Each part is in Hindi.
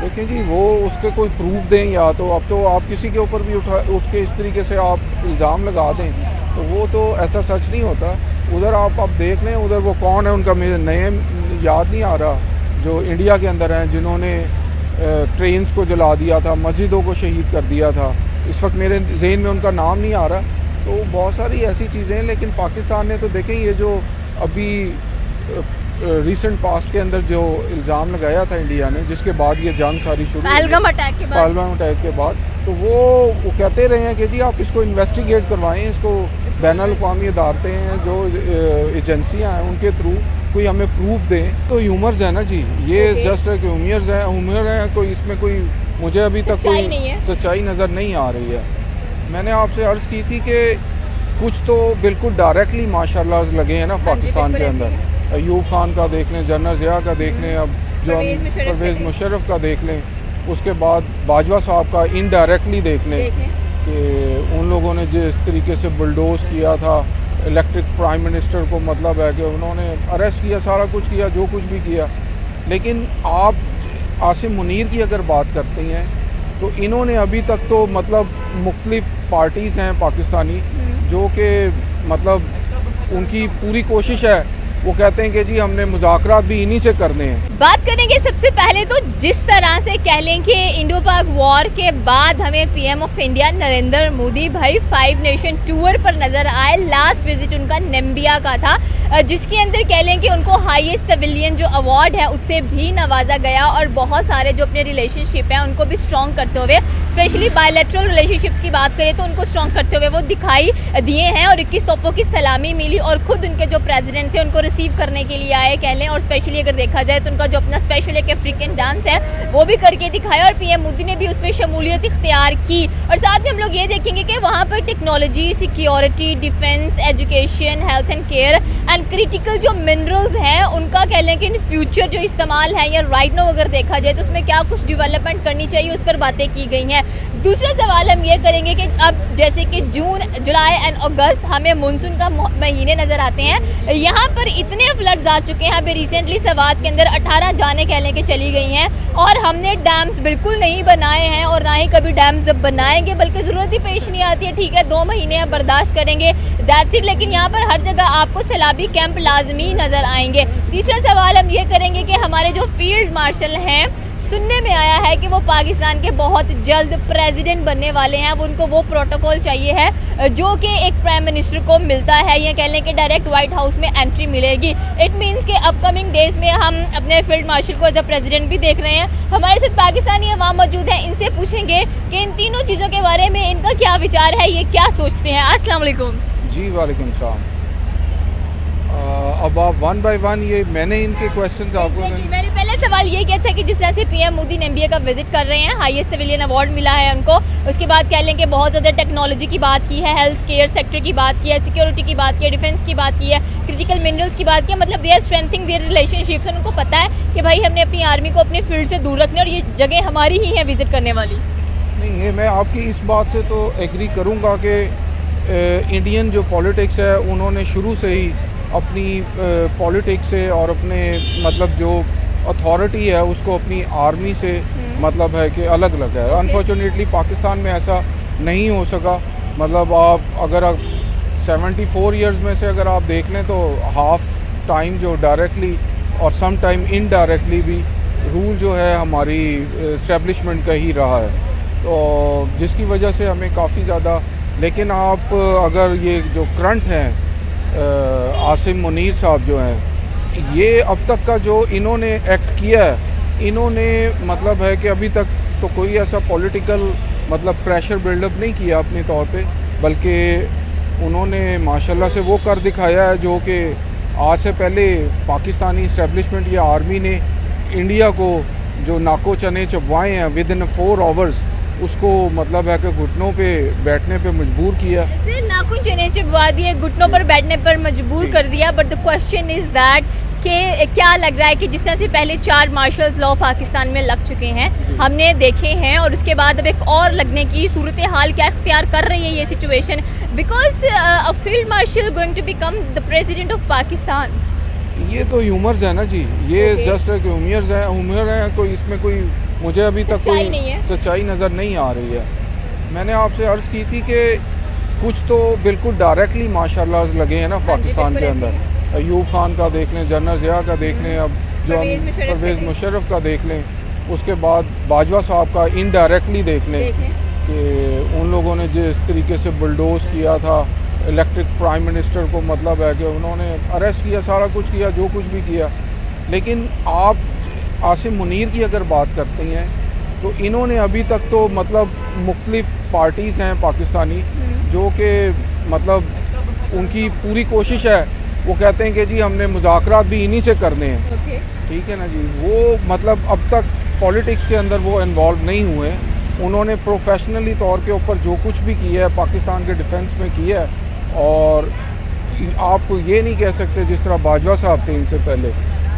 देखें जी, वो उसके कोई प्रूफ दें, या तो अब तो आप किसी के ऊपर भी उठ के इस तरीके से आप इल्ज़ाम लगा दें तो वो तो ऐसा सच नहीं होता। उधर आप देख लें, उधर वो कौन है, उनका मुझे नेम याद नहीं आ रहा, जो इंडिया के अंदर हैं जिन्होंने ट्रेन्स को जला दिया था, मस्जिदों को शहीद कर दिया था। इस वक्त मेरे जहन में उनका नाम नहीं आ रहा। तो बहुत सारी ऐसी चीज़ें हैं, लेकिन पाकिस्तान ने तो देखें, ये जो अभी रिसेंट पास्ट के अंदर जो इल्ज़ाम लगाया था इंडिया ने, जिसके बाद ये जंग सारी शुरू, पहलगाम अटैक के बाद, तो वो कहते रहे हैं कि जी आप इसको इन्वेस्टिगेट करवाएं, इसको बैनुल-अक़वामी अदालतें हैं जो एजेंसियां हैं उनके थ्रू कोई हमें प्रूफ दें। तो ह्यूमर्स है ना जी, ये जस्ट है कि ह्यूमर है, कोई इसमें कोई मुझे अभी तक कोई सच्चाई नज़र नहीं आ रही है। मैंने आपसे अर्ज़ की थी कि कुछ तो बिल्कुल डायरेक्टली माशाल्लाह लगे हैं ना पाकिस्तान के अंदर। अयूब खान का देख लें, जनरल ज़िया का देख लें, अब जो परवेज़ मुशर्रफ का देख लें, उसके बाद बाजवा साहब का इनडायरेक्टली देख लें कि उन लोगों ने जिस तरीके से बुलडोज़ किया था इलेक्टेड प्राइम मिनिस्टर को, मतलब है कि उन्होंने अरेस्ट किया, सारा कुछ किया, जो कुछ भी किया। लेकिन आप आसिम मुनीर की अगर बात करते हैं तो इन्होंने अभी तक तो मतलब मुख्तलिफ पार्टीज़ हैं पाकिस्तानी जो कि मतलब उनकी पूरी कोशिश है, वो कहते हैं कि जी हमने मुज़ाकरात भी इन्हीं से करने हैं। बात करेंगे सबसे पहले तो जिस तरह से कह लें कि इंडो पाक वॉर के बाद हमें PM of India Narendra Modi भाई 5 नेशन टूर पर नजर आए। लास्ट विजिट उनका नाम्बिया का था, जिसके अंदर कह लें कि उनको हाईएस्ट सिविलियन जो अवार्ड है उससे भी नवाजा गया, और बहुत सारे जो अपने रिलेशनशिप हैं उनको भी स्ट्रॉन्ग करते हुए, स्पेशली बायलैटरल रिलेशनशिप्स की बात करें तो उनको स्ट्रॉन्ग करते हुए वो दिखाई दिए हैं। और 21 तोपों की सलामी मिली, और खुद उनके जो प्रेसिडेंट थे उनको रिसीव करने के लिए आए कह लें। और स्पेशली अगर देखा जाए तो उनका जो अपना स्पेशल एक अफ्रीकन डांस है वो भी करके दिखाया, और पीएम मोदी ने भी उसमें शमूलियत इख्तियार की। और साथ में हम लोग ये देखेंगे कि वहाँ पर technology, security, defence, education, health and care and critical जो मिनरल्स हैं उनका कह लें कि इन फ्यूचर जो इस्तेमाल है या राइट नाउ अगर देखा जाए तो उसमें क्या कुछ डेवलपमेंट करनी चाहिए, उस पर बातें की गई हैं। दूसरा सवाल हम ये करेंगे कि अब जैसे कि जून, जुलाई एंड अगस्त हमें मानसून का महीने नज़र आते हैं, यहाँ पर इतने फ्लड्स आ चुके हैं। अभी रिसेंटली सवात के अंदर 18 जाने कह लें कि चली गई हैं, और हमने डैम्स बिल्कुल नहीं बनाए हैं और ना ही कभी डैम्स बनाएंगे, बल्कि ज़रूरत ही पेश नहीं आती है। ठीक है, 2 महीने अब बर्दाश्त करेंगे, दैट्स इट। लेकिन यहाँ पर हर जगह आपको सैलाबी कैंप लाजमी नज़र आएंगे। तीसरा सवाल हम ये करेंगे कि हमारे जो फील्ड मार्शल हैं, सुनने में आया है कि वो पाकिस्तान के बहुत जल्द प्रेसिडेंट बनने वाले हैं। वो उनको वो प्रोटोकॉल चाहिए है जो कि एक प्राइम मिनिस्टर को मिलता है, या कह लें कि डायरेक्ट व्हाइट हाउस में एंट्री मिलेगी। इट मींस कि अपकमिंग डेज में हम अपने फील्ड मार्शल को एज अ प्रेसिडेंट भी देख रहे हैं। हमारे साथ पाकिस्तानी अवाम मौजूद हैं, इनसे पूछेंगे कि इन तीनों चीज़ों के बारे में इनका क्या विचार है, ये क्या सोचते हैं। अस्सलाम वालेकुम। जी वालेकुम सलाम। अब आप 1 बाय 1 ये मैंने इनके क्वेश्चंस आपको मैंने पहले सवाल ये किया था कि जिस तरह से पीएम मोदी नाम्बिया का विजिट कर रहे हैं, हाईएस्ट सिविलियन अवार्ड मिला है उनको, उसके बाद कह लें कि बहुत ज़्यादा टेक्नोलॉजी की बात की है, हेल्थ केयर सेक्टर की बात की है, सिक्योरिटी की बात की है, डिफेंस की बात की है, क्रिटिकल मिनरल्स की बात की है। मतलब they are strengthening their relationships. उनको पता है कि भाई हमने अपनी आर्मी को अपने फील्ड से दूर रखना, और ये जगह हमारी ही है विजिट करने वाली। नहीं है, मैं आपकी इस बात से तो एग्री करूँगा कि इंडियन जो पॉलिटिक्स है उन्होंने शुरू से ही अपनी पॉलिटिक्स से और अपने मतलब जो अथॉरिटी है उसको अपनी आर्मी से मतलब है कि अलग अलग है। अनफॉर्चुनेटली पाकिस्तान में ऐसा नहीं हो सका। मतलब आप अगर 74 इयर्स में से अगर आप देख लें तो हाफ टाइम जो डायरेक्टली और सम टाइम इनडायरेक्टली भी रूल जो है हमारी इस्टेब्लिशमेंट का ही रहा है, तो जिसकी वजह से हमें काफ़ी ज़्यादा। लेकिन आप अगर ये जो करंट हैं आसिम मुनीर साहब जो हैं, ये अब तक का जो इन्होंने एक्ट किया है, इन्होंने मतलब है कि अभी तक तो कोई ऐसा पॉलिटिकल मतलब प्रेशर बिल्डअप नहीं किया अपने तौर पे, बल्कि उन्होंने माशाल्लाह से वो कर दिखाया है जो कि आज से पहले पाकिस्तानी इस्टेब्लिशमेंट या आर्मी ने इंडिया को जो नाको चने चबवाए हैं विद इन 4 आवर्स, उसको मतलब है कि घुटनों पे बैठने पे मजबूर किया। ऐसे नाखून चने चबवा दिए, घुटनों पर बैठने पर मजबूर कर दिया। But the question is that कि क्या लग रहा है कि जिस तरह से पहले 4 मार्शल्स लॉ पाकिस्तान में लग चुके हैं, हमने देखे हैं, और उसके बाद अब एक और लगने की सूरत हाल क्या इख्तियार कर रही है ये situation, because a field marshal going to become the president of Pakistan. ये तो ह्यूमर्स है ना जी, ये जस्ट है कि ह्यूमर है, कोई इसमें कोई मुझे अभी तक सच्चाई कोई नहीं है। सच्चाई नज़र नहीं आ रही है। मैंने आपसे अर्ज़ की थी कि कुछ तो बिल्कुल डायरेक्टली माशाल्लाह लगे हैं ना पाकिस्तान के बिल्कुल अंदर। अयूब खान का देख लें, जनरल ज़िया का देख लें, अब जो परवेज़ हम मुशर्रफ का परवेज़ देख- मुशर्रफ का देख लें, उसके बाद बाजवा साहब का इनडायरेक्टली देख लें देखें कि उन लोगों ने जिस तरीके से बुलडोज़ किया था इलेक्टेड प्राइम मिनिस्टर को, मतलब है कि उन्होंने अरेस्ट किया, सारा कुछ किया, जो कुछ भी किया। लेकिन आप आसिम मुनीर की अगर बात करते हैं तो इन्होंने अभी तक तो मतलब मुख्तलिफ पार्टीज़ हैं पाकिस्तानी जो कि मतलब उनकी पूरी कोशिश है, वो कहते हैं कि जी हमने मुज़ाकरात भी इन्हीं से करने हैं। ओके ठीक है ना जी, वो मतलब अब तक पॉलिटिक्स के अंदर वो इन्वॉल्व नहीं हुए। उन्होंने प्रोफेशनली तौर के ऊपर जो कुछ भी किया है पाकिस्तान के डिफेंस में किया है, और आप ये नहीं कह सकते जिस तरह बाजवा साहब थे इनसे पहले,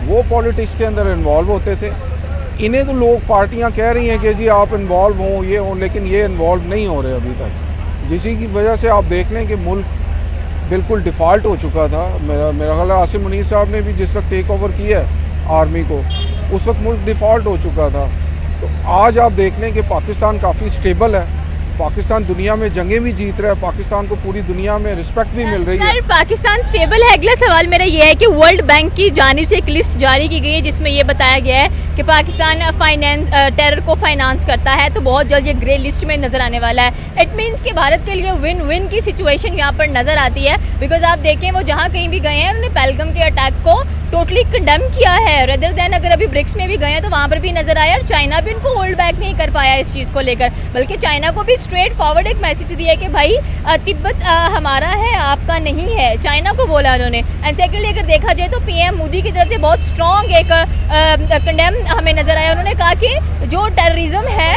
वो पॉलिटिक्स के अंदर इन्वॉल्व होते थे। इन्हें तो लोग पार्टियां कह रही हैं कि जी आप इन्वॉल्व हों, ये हों, लेकिन ये इन्वॉल्व नहीं हो रहे अभी तक, जिसी की वजह से आप देख लें कि मुल्क बिल्कुल डिफ़ॉल्ट हो चुका था। मेरा ख्याल है आसिम मुनीर साहब ने भी जिस वक्त टेक ओवर किया है आर्मी को, उस वक्त मुल्क डिफ़ॉल्ट हो चुका था। तो आज आप देख लें कि पाकिस्तान काफ़ी स्टेबल है, पाकिस्तान दुनिया में जंगें भी जीत रहा है, पाकिस्तान को पूरी दुनिया में रिस्पेक्ट भी मिल रही है। सर पाकिस्तान स्टेबल है। अगला सवाल मेरा ये है कि वर्ल्ड बैंक की जानिब से एक लिस्ट जारी की गई है जिसमें ये बताया गया है कि पाकिस्तान टेरर को फाइनेंस करता है, तो बहुत जल्द ये ग्रे लिस्ट में नजर आने वाला है। इट मीन्स कि भारत के लिए विन विन की सिचुएशन यहाँ पर नजर आती है, बिकॉज आप देखें वो जहाँ कहीं भी गए हैं उन्होंने पहलगाम के अटैक को टोटली कंडेम किया है। रेदर देन अगर अभी ब्रिक्स में भी गए हैं तो वहाँ पर भी नजर आया, और चाइना भी उनको होल्ड बैक नहीं कर पाया इस चीज़ को लेकर, बल्कि चाइना को भी स्ट्रेट फॉरवर्ड एक मैसेज दिया कि भाई तिब्बत हमारा है, आपका नहीं है, चाइना को बोला उन्होंने। एंड सेकेंडली अगर देखा जाए तो पीएम मोदी की तरफ से बहुत स्ट्रॉन्ग एक कंडेम हमें नजर आया। उन्होंने कहा कि जो टेररिज्म है,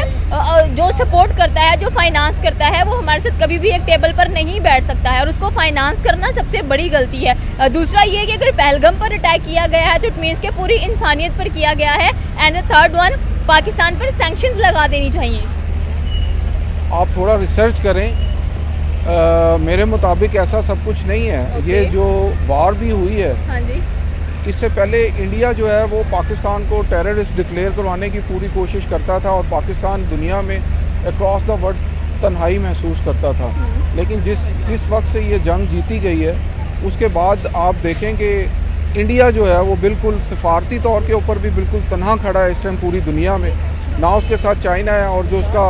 जो सपोर्ट करता है, जो फाइनेंस करता है, वो हमारे साथ कभी भी एक टेबल पर नहीं बैठ सकता है, और उसको फाइनेंस करना सबसे बड़ी गलती है। दूसरा ये कि अगर पहलगाम पर अटैक किया गया है तो इट मीन्स कि पूरी इंसानियत पर किया गया है। एंड थर्ड वन, पाकिस्तान पर सैंक्शंस लगा देनी चाहिए। आप थोड़ा रिसर्च करें, मेरे मुताबिक ऐसा सब कुछ नहीं है। Okay. ये जो वार भी हुई है, हाँ जी, इससे पहले इंडिया जो है वो पाकिस्तान को टेररिस्ट डिक्लेयर करवाने की पूरी कोशिश करता था, और पाकिस्तान दुनिया में अक्रॉस द वर्ल्ड तन्हाई महसूस करता था। लेकिन जिस वक्त से ये जंग जीती गई है, उसके बाद आप देखें कि इंडिया जो है वो बिल्कुल सिफारती तौर के ऊपर भी बिल्कुल तन्हा खड़ा है इस टाइम पूरी दुनिया में। ना उसके साथ चाइना है, और जो उसका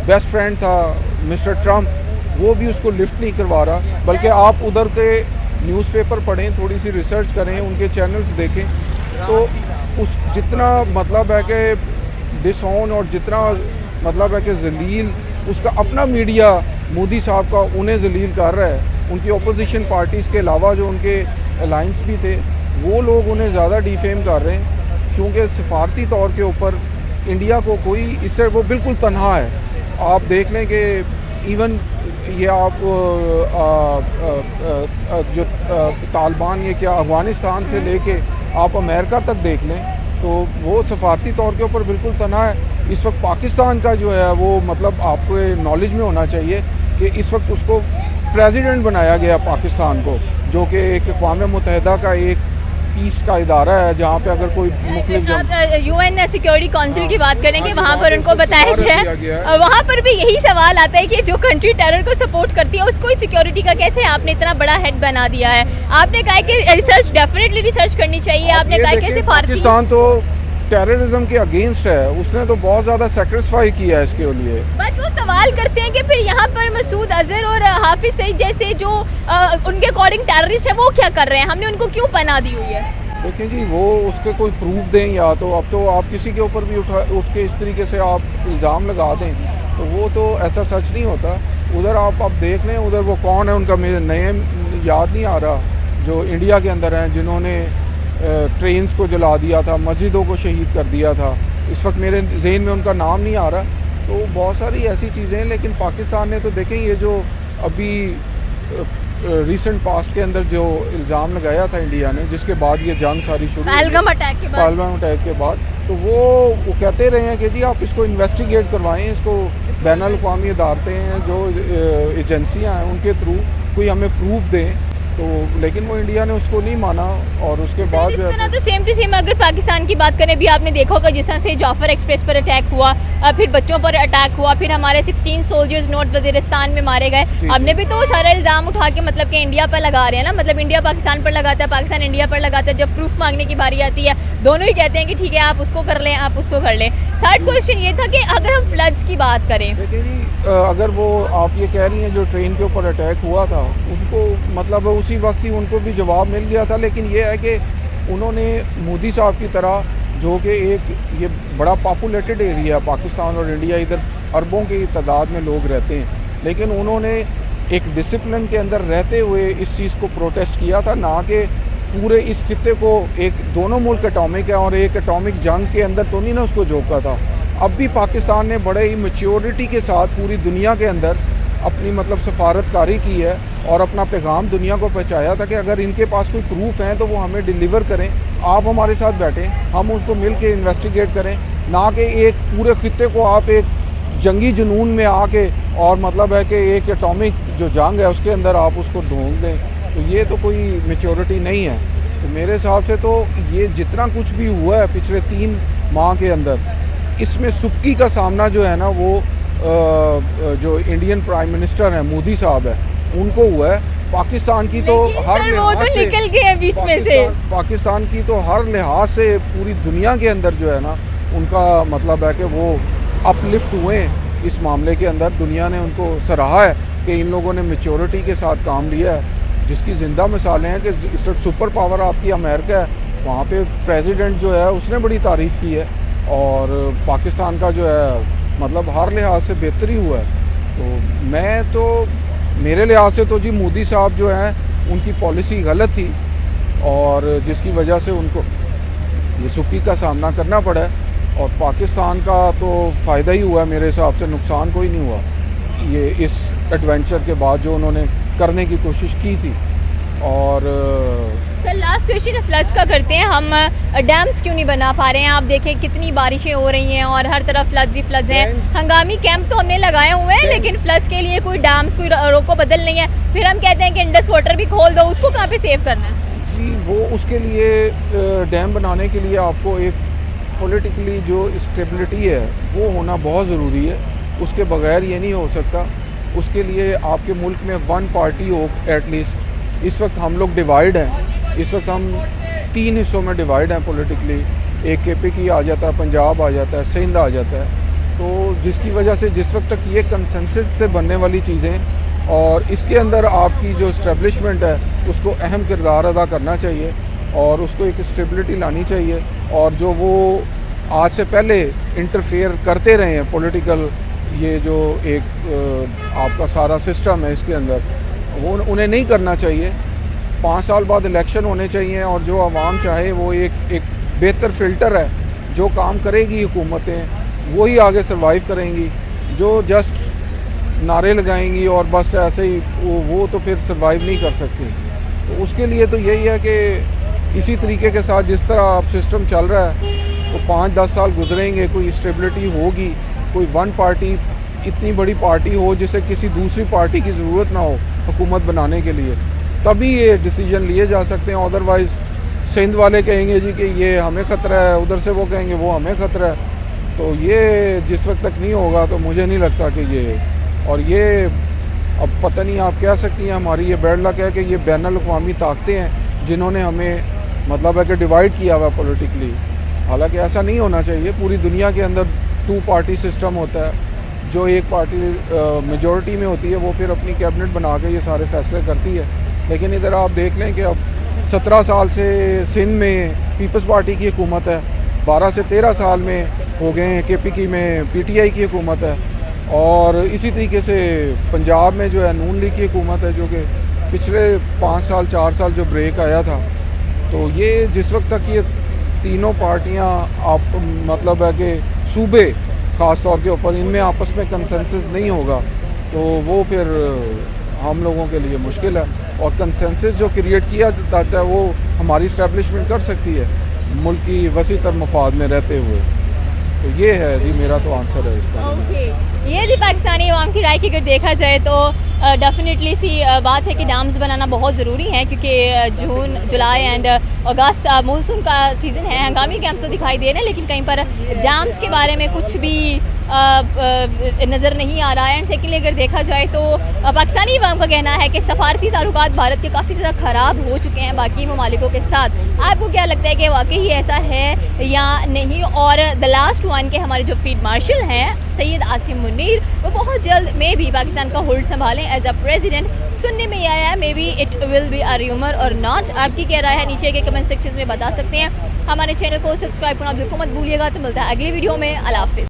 बेस्ट फ्रेंड था मिस्टर ट्रम्प, वो भी उसको लिफ्ट नहीं करवा रहा। बल्कि आप उधर के न्यूज़पेपर पढ़ें, थोड़ी सी रिसर्च करें, उनके चैनल्स देखें, तो उस जितना मतलब है कि डिसऑन और जितना मतलब है कि जलील उसका अपना मीडिया मोदी साहब का उन्हें जलील कर रहा है। उनकी अपोजिशन पार्टीज़ के अलावा जो उनके अलाइंस भी थे, वो लोग उन्हें ज़्यादा डिफेम कर रहे हैं, क्योंकि सिफारती तौर के ऊपर इंडिया को कोई इससे वो बिल्कुल तन्हा है। आप देख लें कि इवन ये आप जो तालिबान, ये क्या अफ़गानिस्तान से लेके आप अमेरिका तक देख लें, तो वो सफारती तौर के ऊपर बिल्कुल तन्हा है। इस वक्त पाकिस्तान का जो है वो मतलब आपको नॉलेज में होना चाहिए कि इस वक्त उसको प्रेसिडेंट बनाया गया पाकिस्तान को, जो कि एक अक़वाम मुत्तहिदा का एक पीस का इदारा है, जहाँ पे अगर कोई मुख्तलिफ यूएन सिक्योरिटी काउंसिल की बात करेंगे, वहाँ पर उनको बताया गया गया है। वहाँ पर भी यही सवाल आता है कि जो कंट्री टेरर को सपोर्ट करती है उसको सिक्योरिटी का कैसे आपने इतना बड़ा हेड बना दिया है। आपने कहा कि रिसर्च डेफिनेटली रिसर्च करनी चाहिए, आपने कहा कि सिफारती पाकिस्तान तो टेररिज्म के अगेंस्ट है, उसने तो बहुत ज़्यादा सेक्रीफाई किया है इसके लिए। बट वो सवाल करते हैं कि फिर यहाँ पर मसूद अजहर और हाफिज सईद जैसे जो उनके अकॉर्डिंग टेररिस्ट है वो क्या कर रहे हैं, हमने उनको क्यों पनाह दी हुई है। देखें जी, वो उसके कोई प्रूफ दें, या तो अब तो आप किसी के ऊपर भी उठ के इस तरीके से आप इल्ज़ाम लगा दें तो वो तो ऐसा सच नहीं होता। उधर आप देख लें, उधर वो कौन है, उनका मुझे नेम याद नहीं आ रहा, जो इंडिया के अंदर हैं, जिन्होंने ट्रेन्स को जला दिया था, मस्जिदों को शहीद कर दिया था। इस वक्त मेरे जहन में उनका नाम नहीं आ रहा। तो बहुत सारी ऐसी चीज़ें हैं, लेकिन पाकिस्तान ने तो देखें ये जो अभी रिसेंट पास्ट के अंदर जो इल्ज़ाम लगाया था इंडिया ने, जिसके बाद ये जंग सारी शुरू पहलगाम अटैक के बाद, पहलगाम अटैक के बाद, तो वो कहते रहे हैं कि जी आप इसको इन्वेस्टिगेट करवाएं, इसको बैनुल अक़वामी अदालतें हैं, जो एजेंसियाँ हैं, उनके थ्रू कोई हमें प्रूफ दें तो लेकिन वो इंडिया ने उसको नहीं माना और उसके बाद इस जो तरह है तो सेम टू सेम अगर पाकिस्तान की बात करें, भी आपने देखा होगा जिस तरह से जाफर एक्सप्रेस पर अटैक हुआ, फिर बच्चों पर अटैक हुआ, फिर हमारे 16 सोल्जर्स नॉर्थ वजीरिस्तान में मारे गए। जी, हमने भी तो सारा इल्ज़ाम उठा के मतलब कि इंडिया पर लगा रहे हैं ना, मतलब इंडिया पाकिस्तान पर लगाता है, पाकिस्तान इंडिया पर लगाता है। जब प्रूफ मांगने की बारी आती है दोनों ही कहते हैं कि ठीक है आप उसको कर लें, आप उसको कर लें। थर्ड क्वेश्चन ये था कि अगर हम फ्लड्स की बात करें, देखिए जी, अगर वो आप ये कह रही हैं जो ट्रेन के ऊपर अटैक हुआ था उनको मतलब उसी वक्त ही उनको भी जवाब मिल गया था, लेकिन ये है कि उन्होंने मोदी साहब की तरह जो कि एक ये बड़ा पॉपुलेटेड एरिया पाकिस्तान और इंडिया, इधर अरबों की तादाद में लोग रहते हैं, लेकिन उन्होंने एक डिसिप्लिन के अंदर रहते हुए इस चीज़ को प्रोटेस्ट किया था, ना कि पूरे इस खित्ते को एक दोनों मुल्क एटॉमिक है और एक एटॉमिक जंग के अंदर तो नहीं ना उसको झोंका था। अब भी पाकिस्तान ने बड़े ही मैच्योरिटी के साथ पूरी दुनिया के अंदर अपनी मतलब सफारतकारी की है और अपना पैगाम दुनिया को पहुंचाया था कि अगर इनके पास कोई प्रूफ हैं तो वो हमें डिलीवर करें, आप हमारे साथ बैठें, हम उसको मिल के इन्वेस्टिगेट करें, ना कि एक पूरे खित्ते को आप एक जंगी जुनून में आके और मतलब है कि एक एटॉमिक जो जंग है उसके अंदर आप उसको ढूंढ दें। तो ये तो कोई मैच्योरिटी नहीं है। तो मेरे हिसाब से तो ये जितना कुछ भी हुआ है पिछले 3 माह के अंदर, इसमें सुबकी का सामना जो है ना वो जो इंडियन प्राइम मिनिस्टर हैं मोदी साहब है उनको हुआ है। पाकिस्तान की तो हर वो लिहाज तो से निकल गए बीच में से। पाकिस्तान की तो हर लिहाज से पूरी दुनिया के अंदर जो है ना उनका मतलब है कि वो अपलिफ्ट हुए हैं इस मामले के अंदर। दुनिया ने उनको सराहा है कि इन लोगों ने मैच्योरिटी के साथ काम लिया है, जिसकी ज़िंदा मिसालें हैं कि सिर्फ सुपर पावर आपकी अमेरिका है, वहाँ पे प्रेसिडेंट जो है उसने बड़ी तारीफ़ की है और पाकिस्तान का जो है मतलब हर लिहाज से बेहतरी हुआ है। तो मैं तो मेरे लिहाज से तो जी मोदी साहब जो हैं उनकी पॉलिसी गलत थी और जिसकी वजह से उनको ये सुक्की का सामना करना पड़ा है और पाकिस्तान का तो फ़ायदा ही हुआ है मेरे हिसाब से, नुकसान कोई नहीं हुआ ये इस एडवेंचर के बाद जो उन्होंने करने की कोशिश की थी। और सर लास्ट क्वेश्चन फ्लड्स का करते हैं, हम डैम्स क्यों नहीं बना पा रहे हैं? आप देखें कितनी बारिशें हो रही हैं और हर तरफ फ्लड्स ही फ्लड्स हैं। हंगामी कैंप तो हमने लगाए हुए हैं लेकिन फ्लड्स के लिए कोई डैम्स कोई रोको बदल नहीं है। फिर हम कहते हैं कि इंडस वाटर भी खोल दो, उसको कहाँ पे सेव करना है? जी वो उसके लिए डैम बनाने के लिए आपको एक पॉलिटिकली जो स्टेबिलिटी है वो होना बहुत ज़रूरी है, उसके बगैर ये नहीं हो सकता। उसके लिए आपके मुल्क में वन पार्टी हो एटलीस्ट। इस वक्त हम लोग डिवाइड हैं, इस वक्त हम 3 हिस्सों में डिवाइड हैं पॉलिटिकली। एक KPK आ जाता है, पंजाब आ जाता है, सिंध आ जाता है। तो जिसकी वजह से जिस वक्त तक ये कंसेंसस से बनने वाली चीज़ें और इसके अंदर आपकी जो इस्टेब्लिशमेंट है उसको अहम किरदार अदा करना चाहिए और उसको एक स्टेबिलिटी लानी चाहिए। और जो वो आज से पहले इंटरफेयर करते रहे हैं पॉलिटिकल, ये जो एक आपका सारा सिस्टम है इसके अंदर, वो उन्हें नहीं करना चाहिए। 5 साल बाद इलेक्शन होने चाहिए और जो आवाम चाहे वो एक बेहतर फ़िल्टर है। जो काम करेगी हुकूमतें वही आगे सर्वाइव करेंगी, जो जस्ट नारे लगाएंगी और बस ऐसे ही वो तो फिर सर्वाइव नहीं कर सकती। तो उसके लिए तो यही है कि इसी तरीके के साथ जिस तरह अब सिस्टम चल रहा है तो 5-10 साल गुजरेंगे, कोई स्टेबिलिटी होगी, कोई वन पार्टी इतनी बड़ी पार्टी हो जिसे किसी दूसरी पार्टी की ज़रूरत ना हो हुकूमत बनाने के लिए, तभी ये डिसीजन लिए जा सकते हैं। अदरवाइज़ सिंध वाले कहेंगे जी कि ये हमें ख़तरा है, उधर से वो कहेंगे वो हमें ख़तरा है। तो ये जिस वक्त तक नहीं होगा तो मुझे नहीं लगता कि ये अब पता नहीं आप कह सकती हैं हमारी ये बैड लक है कि ये बैनुल अक़वामी ताकतें हैं जिन्होंने हमें मतलब है कि डिवाइड किया हुआ पॉलिटिकली। हालांकि ऐसा नहीं होना चाहिए। पूरी दुनिया के अंदर 2 पार्टी सिस्टम होता है, जो एक पार्टी मेजॉरिटी में होती है वो फिर अपनी कैबिनेट बना के ये सारे फैसले करती है। लेकिन इधर आप देख लें कि अब 17 साल से सिंध में पीपल्स पार्टी की हुकूमत है, 12 से 13 साल में हो गए हैं KPK में PTI की हुकूमत है और इसी तरीके से पंजाब में जो है नून लीग की हुकूमत है, जो कि पिछले 5 साल 4 साल जो ब्रेक आया था। तो ये जिस वक्त तक ये तीनों पार्टियां आप मतलब है कि सूबे ख़ास तौर के ऊपर इनमें आपस में कंसेंसस नहीं होगा तो वो फिर हम लोगों के लिए मुश्किल है। और कंसेंसस जो क्रिएट किया जाता है वो हमारी इस्टेब्लिशमेंट कर सकती है मुल्क की वसी तर मफाद में रहते हुए। तो ये है जी मेरा तो आंसर है इस पर। ओके, ये थी पाकिस्तानी अवाम की राय की अगर देखा जाए तो डेफिनेटली सी बात है कि डैम्स बनाना बहुत ज़रूरी है, क्योंकि जून जुलाई एंड अगस्त मानसून का सीज़न है। हंगामी कैंप्स तो दिखाई दे रहे हैं लेकिन कहीं पर डैम्स के बारे में कुछ भी नज़र नहीं आ रहा है। एंड सेकेंडली अगर देखा जाए तो पाकिस्तानी अवाम का कहना है कि सफारती ताल्लुकात भारत के काफ़ी ज़्यादा ख़राब हो चुके हैं बाकी ममालिकों के साथ। आपको क्या लगता है कि वाकई ऐसा है या नहीं? और द लास्ट वन के हमारे जो फील्ड मार्शल हैं सैयद आसिम मुनीर, वो बहुत जल्द में भी पाकिस्तान का होल्ड संभालें एज अ प्रेसिडेंट। सुनने में आया है may be it will be a rumour और नॉट। आपकी क्या राय है नीचे के कमेंट सेक्शन में बता सकते हैं। हमारे चैनल को सब्सक्राइब करना बिल्कुल मत भूलिएगा। तो मिलता है अगली वीडियो में। अल्लाह हाफिज़।